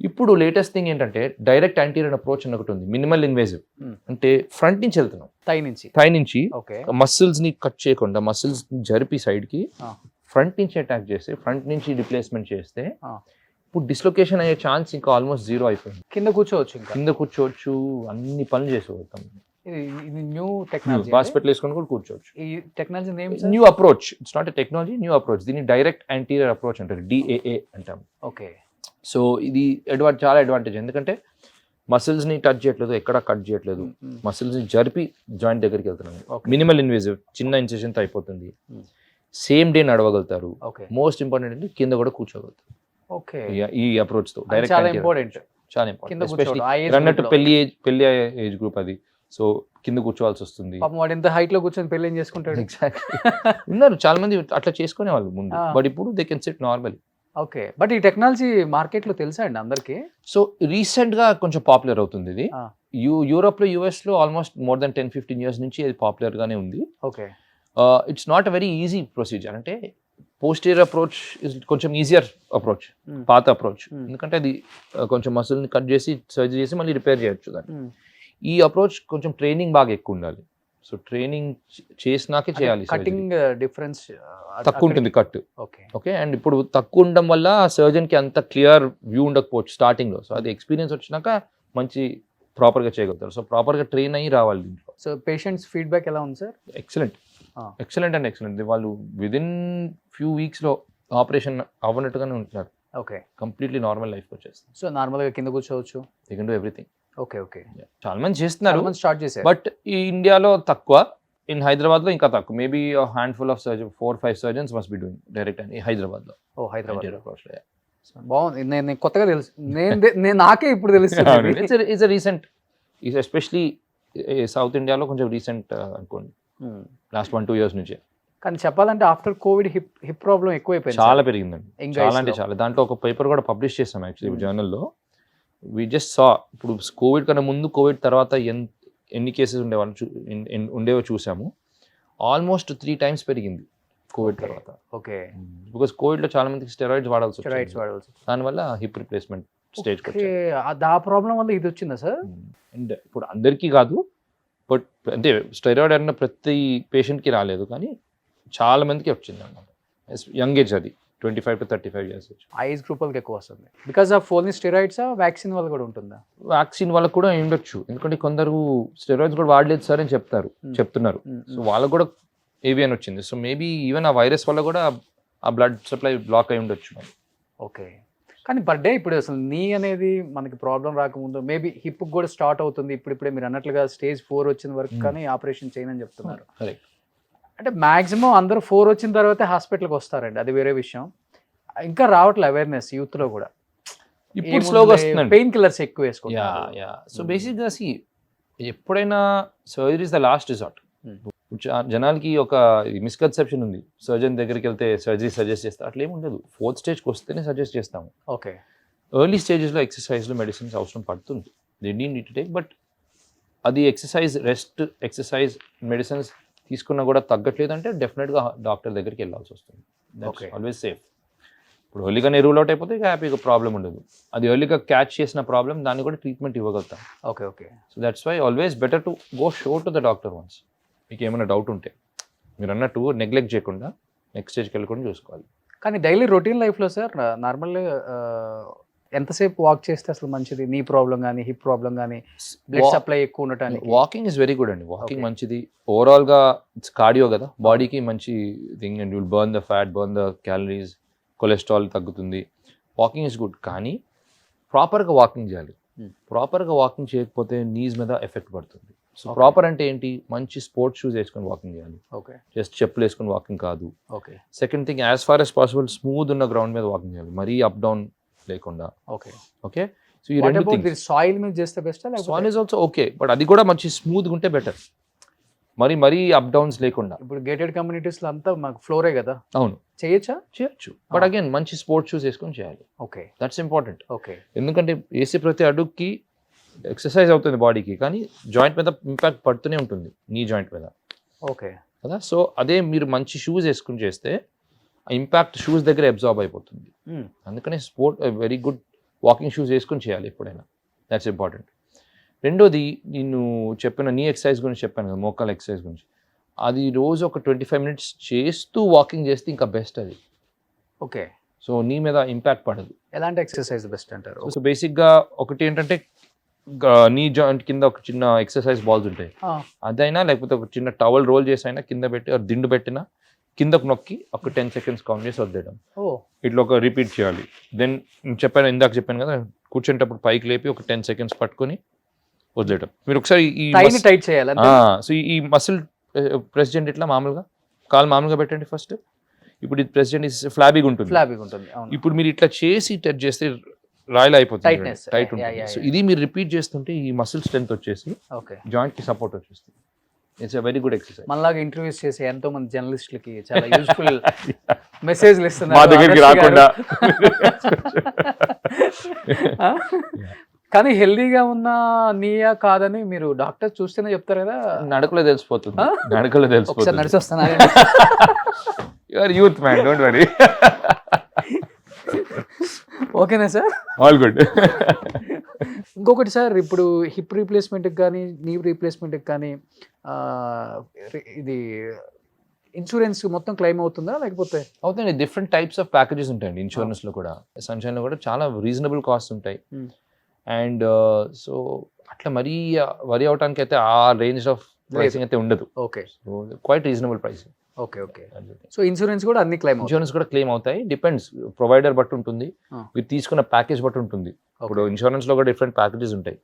ఇప్పుడు లేటెస్ట్ థింగ్ ఏంటంటే డైరెక్ట్ యాంటీరియర్ అప్రోచ్ అని ఒకటి ఉంది, మినిమల్ ఇన్వేజివ్. అంటే ఫ్రంట్ నుంచి వెళ్తున్నాం, థై నుంచి మసిల్స్ ని కట్ చేయకుండా మసిల్స్ జరిపి సైడ్ కి ఫ్రంట్ నుంచి అటాక్ చేస్తే, ఫ్రంట్ నుంచి రిప్లేస్మెంట్ చేస్తే ఇప్పుడు డిస్లొకేషన్ అయ్యే ఛాన్స్ ఇంకా ఆల్మోస్ట్ 0 అయిపోయింది. కింద కూర్చోవచ్చు, అన్ని పనులు చేసుకోగలుగుతాం. ఇది న్యూ టెక్నాలజీ, హాస్పిటల్ వేసుకొని కూడా కూర్చోవచ్చు. ఈ technology name new approach, it's not a technology, new approach. దీన్ని డైరెక్ట్ యాంటీరియర్ అప్రోచ్ అంటారు, DAA అంటాం. ఓకే. సో ఇది చాలా అడ్వాంటేజ్, ఎందుకంటే మసిల్స్ ని టచ్ చేయట్లేదు, ఎక్కడ కట్ చేయట్లేదు, మసిల్స్ ని జరిపి జాయింట్ దగ్గరికి వెళ్తున్నాను. మినిమల్ ఇన్వేజివ్, చిన్న ఇన్సిషన్ తో అయిపోతుంది. సేమ్ డే నడవగలుగుతారు. మోస్ట్ ఇంపార్టెంట్ అంటే కింద కూడా కూర్చోగలుగుతారు. ఓకే. ఈ అప్రోచ్ తో డైరెక్ట్ చాలా ఇంపార్టెంట్, ఎస్పెషల్లీ అన్నట్టు పెళ్లి ఏజ్ గ్రూప్ అది. సో కింద కూర్చోవాల్సి వస్తుంది. వాడు ఎంత హైట్ లో కూర్చొని పెళ్లి చేసుకుంటాడు. ఉన్నారు చాలా మంది అట్లా చేసుకునే వాళ్ళు ముందు, బట్ ఇప్పుడు they can SIT normally. Okay. But ఈ టెక్నాలజీ మార్కెట్ లో తెలుసా అండి అందరికి? సో రీసెంట్ గా కొంచెం పాపులర్ అవుతుంది ఇది. యూరోప్ లో, యుఎస్ లో ఆల్మోస్ట్ మోర్ దెన్ 10-15 years నుంచి ఇది పాపులర్ గానే ఉంది. Okay. It's not a very easy procedure. అంటే పోస్టీరియర్ అప్రోచ్ ఇస్ కొంచెం ఈజియర్ అప్రోచ్, పాత అప్రోచ్. ఎందుకంటే అది కొంచెం మసిల్ ని కట్ చేసి సర్జరీ చేసి మళ్ళీ రిపేర్ చేయొచ్చు దాన్ని. ఈ అప్రోచ్ కొంచెం ట్రైనింగ్ బాగా ఎక్కువ ఉండాలి. సో ట్రైనింగ్ చేసినాకే చేయాలి. కటింగ్ డిఫరెన్స్ తక్కువ ఉంటుంది కట్. ఓకే. ఓకే. అండ్ ఇప్పుడు తక్కువ ఉండడం వల్ల సర్జన్ కి అంత క్లియర్ వ్యూ ఉండకపోవచ్చు స్టార్టింగ్ లో. సో అది ఎక్స్పీరియన్స్ వచ్చినాక మంచి ప్రాపర్ గా చేయగలుగుతారు. సో ప్రాపర్ గా ట్రైన్ అయ్యి రావాలి దీంట్లో. సో పేషెంట్స్ ఫీడ్బ్యాక్ ఎలా ఉంది సార్? Excellent and excellent. వాళ్ళు విదిన్ ఫ్యూ వీక్స్ లో ఆపరేషన్ అవ్వనట్టుగానే ఉంటున్నారు. ఓకే. కంప్లీట్లీ నార్మల్ లైఫ్ వచ్చేస్తుంది. సో నార్మల్ గా కింద కూర్చోవచ్చు, they can do everything. Okay okay. చాలా మంది చేస్తున్నారు, స్టార్ట్ చేశారు. బట్ ఈ ఇండియాలో తక్కువ, ఇన్ హైదరాబాద్ లో ఇంకా తక్కువ. Maybe handful of surgeon, 4-5 surgeons must be doing direct అని హైదరాబాద్ లో. బాగుంది. నేను కొత్తగా తెలుసు, నేను నాకే ఇప్పుడు తెలుస్తుంది. ఇట్స్ రీసెంట్, ఎస్పెషలీ సౌత్ ఇండియాలో కొంచెం రీసెంట్ అనుకోండి, లాస్ట్ 1-2 years నుంచి. కానీ చెప్పాలంటే ఆఫ్టర్ కోవిడ్ హిప్ ప్రాబ్లం ఎక్కువైపోయింది, చాలా పెరిగిందండి. చాలా అంటే చాలా. దాంట్లో ఒక పేపర్ కూడా పబ్లిష్ చేసాం యాక్చువల్లీ జర్నల్లో. వి జస్ట్ సా, ఇప్పుడు కోవిడ్ కన్నా ముందు, కోవిడ్ తర్వాత ఎన్ని కేసెస్ ఉండేవో చూసాము. ఆల్మోస్ట్ 3 times పెరిగింది కోవిడ్ తర్వాత. ఓకే. బికాస్ కోవిడ్ లో చాలా మందికి స్టెరాయిడ్స్ వాడాల్సి వచ్చింది, దానివల్ల హిప్ రిప్లేస్మెంట్ స్టేజ్. ఆ ప్రాబ్లం వల్ల ఇది వచ్చిందా సార్? అండ్ ఇప్పుడు అందరికీ కాదు, బట్ అంటే స్టెరాయిడ్ అన్న ప్రతి పేషెంట్ కి రాలేదు, కానీ చాలా మందికి వచ్చింది అన్నమాట. యంగ్ ఏజ్, అది 25 to 35 years. ఆ ఏజ్ గ్రూప్ వాళ్ళకి ఎక్కువ వస్తుంది because of only steroids. Vaccine వల్ల కూడా ఉంటుందా? వ్యాక్సిన్ వల్ల కూడా ఉండొచ్చు, ఎందుకంటే కొందరు స్టెరాయిడ్స్ కూడా వాడలేదు సార్ అని చెప్తున్నారు. సో వాళ్ళకు కూడా ఏవియన్ వచ్చింది. సో మేబీ ఈవెన్ ఆ వైరస్ వల్ల కూడా ఆ బ్లడ్ సప్లై బ్లాక్ అయి ఉండొచ్చు. ఓకే. కానీ బర్త్డే ఇప్పుడు అసలు నీ అనేది మనకి ప్రాబ్లం రాకముందు మేబీ హిప్ కూడా స్టార్ట్ అవుతుంది, ఇప్పుడే మీరు అన్నట్లుగా స్టేజ్ 4 వచ్చిన వరకు కానీ ఆపరేషన్ చేయనని చెప్తున్నారు. అంటే మాక్సిమం అందరూ 4 వచ్చిన తర్వాతే హాస్పిటల్కి వస్తారండి, అది వేరే విషయం. ఇంకా రావట్లే అవేర్నెస్ యూత్ లో కూడా. ఇప్పుడు స్లోగా వస్తుంది, పెయిన్ కిల్లర్స్ ఎక్కువ వేసుకుంటారు. సో బేసిక్గా ఎప్పుడైనా surgery is the last resort. జనాలకి ఒక మిస్కన్సెప్షన్ ఉంది, సర్జన్ దగ్గరికి వెళ్తే సర్జరీ సజెస్ట్ చేస్తారు. అట్లా ఏమి ఉండదు. 4th stage వస్తేనే సజెస్ట్ చేస్తాము. ఓకే. ఎర్లీ స్టేజెస్లో ఎక్సర్సైజ్లో మెడిసిన్స్ అవసరం పడుతుంది, they need to take. But అది ఎక్సర్సైజ్, రెస్ట్, ఎక్సర్సైజ్, మెడిసిన్స్ తీసుకున్నా కూడా తగ్గట్లేదు అంటే డెఫినెట్గా డాక్టర్ దగ్గరికి వెళ్ళాల్సి వస్తుంది. Always safe. ఇప్పుడు ఎర్లీగానే రూల్ అవుట్ అయిపోతే హ్యాపీగా ప్రాబ్లం ఉండదు. అది ఎర్లీగా క్యాచ్ చేసిన ప్రాబ్లం, దాన్ని కూడా ట్రీట్మెంట్ ఇవ్వగలుగుతాం. Okay okay. So that's why always better to go show to the doctor once. మీకు ఏమైనా డౌట్ ఉంటే మీరు అన్నట్టు నెగ్లెక్ట్ చేయకుండా నెక్స్ట్ స్టేజ్కి వెళ్ళకుండా చూసుకోవాలి. కానీ డైలీ రొటీన్ లైఫ్లో సార్ నార్మల్గా ఎంతసేపు వాక్ చేస్తే అసలు మంచిది? నీ ప్రాబ్లం కానీ, హిప్ ప్రాబ్లం కానీ, బ్లడ్ సప్లై ఎక్కువ ఉండటానికి? వాకింగ్ ఇస్ వెరీ గుడ్ అండి. వాకింగ్ మంచిది. ఓవరాల్గా ఇట్స్ కార్డియో కదా, బాడీకి మంచి thing. And you'll burn the fat, burn the calories, cholesterol తగ్గుతుంది. వాకింగ్ ఇస్ గుడ్, కానీ ప్రాపర్గా వాకింగ్ చేయాలి. ప్రాపర్గా వాకింగ్ చేయకపోతే నీస్ మీద ఎఫెక్ట్ పడుతుంది. సో ప్రాపర్ అంటే ఏంటి, మంచి స్పోర్ట్స్ షూస్ వేసుకొని వాకింగ్ చేయాలి, ఓకే జస్ట్ చెప్పులు వేసుకొని వాకింగ్ కాదు. Okay second thing, as far as possible smooth ఉన్న గ్రౌండ్ మీద వాకింగ్ చేయాలి, మరీ అప్ డౌన్ లేకుండా. ఓకే ఓకే, సో ఈ రెండు థింగ్స్. సాయిల్ మీద చేస్తే best soil is also okay, but అది కూడా మంచి స్మూత్గా ఉంటే బెటర్, మరీ అప్ డౌన్స్ లేకుండా. ఇప్పుడు గేటెడ్ కమ్యూనిటీస్ లో అంతా మాకు ఫ్లోరే కదా. అవును, చేయొచ్చు, బట్ అగైన్ మంచి స్పోర్ట్స్ షూస్ వేసుకొని చేయాలి. Okay, that's important. ఓకే, ఎందుకంటే వేసే ప్రతి అడుగుకి ఎక్సర్సైజ్ అవుతుంది బాడీకి, కానీ జాయింట్ మీద ఇంపాక్ట్ పడుతూనే ఉంటుంది, నీ జాయింట్ మీద. ఓకే కదా, సో అదే మీరు మంచి షూస్ వేసుకుని చేస్తే ఆ ఇంపాక్ట్ షూస్ దగ్గర అబ్జార్బ్ అయిపోతుంది. అందుకనే వెరీ గుడ్ వాకింగ్ షూస్ వేసుకొని చేయాలి ఎప్పుడైనా, దట్స్ ఇంపార్టెంట్. రెండోది, నేను చెప్పిన నీ ఎక్సర్సైజ్ గురించి చెప్పాను కదా, మోకాల ఎక్సర్సైజ్ గురించి, అది రోజు ఒక 25 minutes చేస్తూ వాకింగ్ చేస్తే ఇంకా బెస్ట్ అది. ఓకే, సో నీ మీద ఇంపాక్ట్ పడదు. ఎలాంటి ఎక్సర్సైజ్ బెస్ట్ అంటారు? సో బేసిక్గా ఒకటి ఏంటంటే, నీ జాయింట్ కింద ఒక చిన్న ఎక్సర్సైజ్ బాల్స్ ఉంటాయి, అదైనా లేకపోతే ఒక చిన్న టవల్ రోల్ చేసి అయినా కింద పెట్టి దిండు పెట్టినా కిందకు నొక్కి ఒక 10 seconds కౌంట్ చేసి వదిలేయడం. ఇట్లా ఒక రిపీట్ చేయాలి. దెన్ ఇందాక చెప్పాను కదా, కూర్చునేటప్పుడు పైకి లేపి ఒక 10 seconds పట్టుకొని వదిలేయడం. మీరు ఒకసారి టైట్ చేయాలి. సో ఈ మసిల్ ప్రెసిడెంట్ ఇట్లా మామూలుగా కాలు మామూలుగా పెట్టండి ఫస్ట్. ఇప్పుడు ఇది ప్రెసిడెంట్ ఫ్లాబీగా ఉంటుంది. ఇప్పుడు మీరు ఇట్లా చేసి టచ్ చేస్తే రాయల్ అయిపోతుంది, టైట్ ఉంటుంది. సో ఇది మీరు రిపీట్ చేస్తుంటే ఈ మసిల్ స్ట్రెంత్ వచ్చేసి జాయింట్ కి సపోర్ట్ వచ్చేస్తుంది. It's a very good exercise. మనలాగా ఇంటర్వ్యూస్ చేసి ఎంతో మంది జర్నలిస్టులకి చాలా యూస్ఫుల్ మెసేజ్లు ఇస్తున్నారు, మా దగ్గరికి రాకుండా. కానీ హెల్దీగా ఉన్న నీయా కాదని మీరు డాక్టర్ చూస్తేనే చెప్తారు కదా. నడకలో తెలిసిపోతుంది, నడకలో తెలిసిపోతుంది. నడిచి వస్తున్నా, యూత్ మ్యాన్, డోంట్ వరీ. ఓకేనా సార్? All good. ఇంకొకటి సార్, ఇప్పుడు హిప్ రీప్లేస్మెంట్కి కానీ నీ రీప్లేస్మెంట్కి కానీ ఇది ఇన్సూరెన్స్ మొత్తం క్లెయిమ్ అవుతుందా లేకపోతే? అవుతుంది. డిఫరెంట్ టైప్స్ ఆఫ్ ప్యాకేజెస్ ఉంటాయండి ఇన్సూరెన్స్లో కూడా. సన్షైన్లో కూడా చాలా రీజనబుల్ కాస్ట్ ఉంటాయి. అండ్ సో అట్లా మరీ వరి అవడానికి అయితే ఆ రేంజ్ ఆఫ్ ప్రైసింగ్ అయితే ఉండదు. Okay, quiet reasonable pricing. Okay, so insurance కూడా అన్ని ఇన్సూరెన్స్ కూడా క్లెయిమ్ అవుతాయి. డిపెండ్స్, ప్రొవైడర్ బట్టి ఉంటుంది, మీరు తీసుకున్న ప్యాకేజ్ బట్టి ఉంటుంది. ఇప్పుడు ఇన్సూరెన్స్ లో కూడా డిఫరెంట్ ప్యాకేజెస్ ఉంటాయి,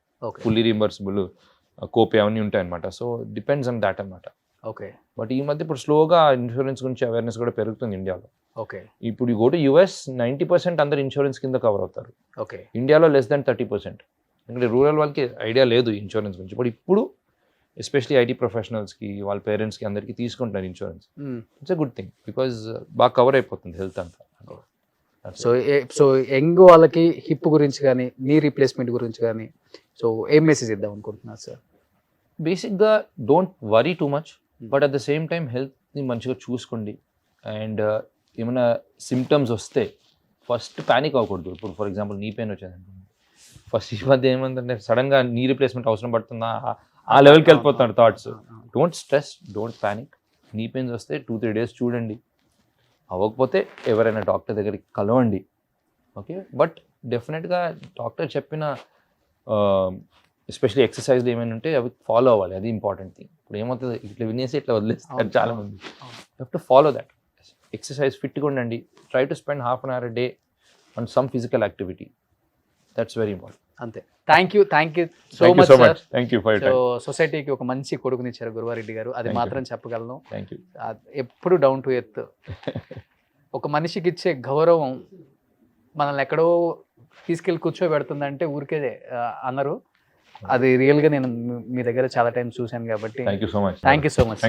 ఫుల్లీ రీంబర్సిబుల్, కోపే అవన్నీ ఉంటాయి అనమాట. సో డిపెండ్స్ ఆన్ దాట్ అనమాట. ఓకే, బట్ ఈ మధ్య ఇప్పుడు స్లోగా ఇన్సూరెన్స్ గురించి అవేర్నెస్ కూడా పెరుగుతుంది ఇండియాలో. ఓకే, ఇప్పుడు ఈ గోటు US 90% అందరు ఇన్సూరెన్స్ కింద కవర్ అవుతారు. ఓకే, ఇండియాలో లెస్ దాన్ 30%. ఎందుకంటే రూరల్ వాళ్ళకి ఐడియా లేదు ఇన్సూరెన్స్ గురించి. బట్ ఇప్పుడు ఎస్పెషలీ ఐటీ ప్రొఫెషనల్స్కి, వాళ్ళ పేరెంట్స్కి అందరికీ తీసుకుంటున్నారు insurance. It's a good thing, because బాగా కవర్ అయిపోతుంది హెల్త్ అంతా. సో యంగ్ వాళ్ళకి హిప్ గురించి కానీ నీ రీప్లేస్మెంట్ గురించి కానీ సో ఏం మెసేజ్ ఇద్దాం అనుకుంటున్నారు సార్? బేసిక్గా don't worry too much, but at the same time హెల్త్ని మంచిగా చూసుకోండి. అండ్ ఏమైనా సిమ్టమ్స్ వస్తే ఫస్ట్ ప్యానిక్ అవ్వకూడదు. ఇప్పుడు ఫర్ ఎగ్జాంపుల్ నీ పెయిన్ వచ్చేది, ఫస్ట్ ఈ మధ్య ఏమంటే సడన్గా నీ రీప్లేస్మెంట్ అవసరం పడుతుందా ఆ లెవెల్కి వెళ్ళిపోతున్నాడు thoughts. Don't stress, don't panic. నీ పెయిన్స్ వస్తే 2-3 days చూడండి, అవ్వకపోతే ఎవరైనా డాక్టర్ దగ్గరికి కలవండి. ఓకే, బట్ డెఫినెట్గా డాక్టర్ చెప్పిన ఎస్పెషల్లీ ఎక్సర్సైజ్లు ఏమైనా ఉంటే అవి ఫాలో అవ్వాలి, అది ఇంపార్టెంట్ థింగ్. ఇప్పుడు ఏమవుతుంది, ఇట్లా వినేసి ఇట్లా వదిలేస్తారు చాలామంది. You have to follow that. Exercise ఫిట్గా ఉండండి. Try to spend ½ an hour a day on some physical activity. That's very important. అంతే. Thank you so much sir. Thank you for your time. సొసైటీకి ఒక మంచి కొడుకునిచ్చారు గురువారెడ్డి గారు, అది మాత్రం చెప్పగలను. Thank you. ఎప్పుడు డౌన్ టు ఎర్త్. ఒక మనిషికి ఇచ్చే గౌరవం మనల్ని ఎక్కడో తీసుకెళ్ళి కూర్చోబెడుతుందంటే ఊరికే అనరు. అది రియల్గా నేను మీ దగ్గర చాలా టైం చూశాను కాబట్టి thank you so much. Thank you so much.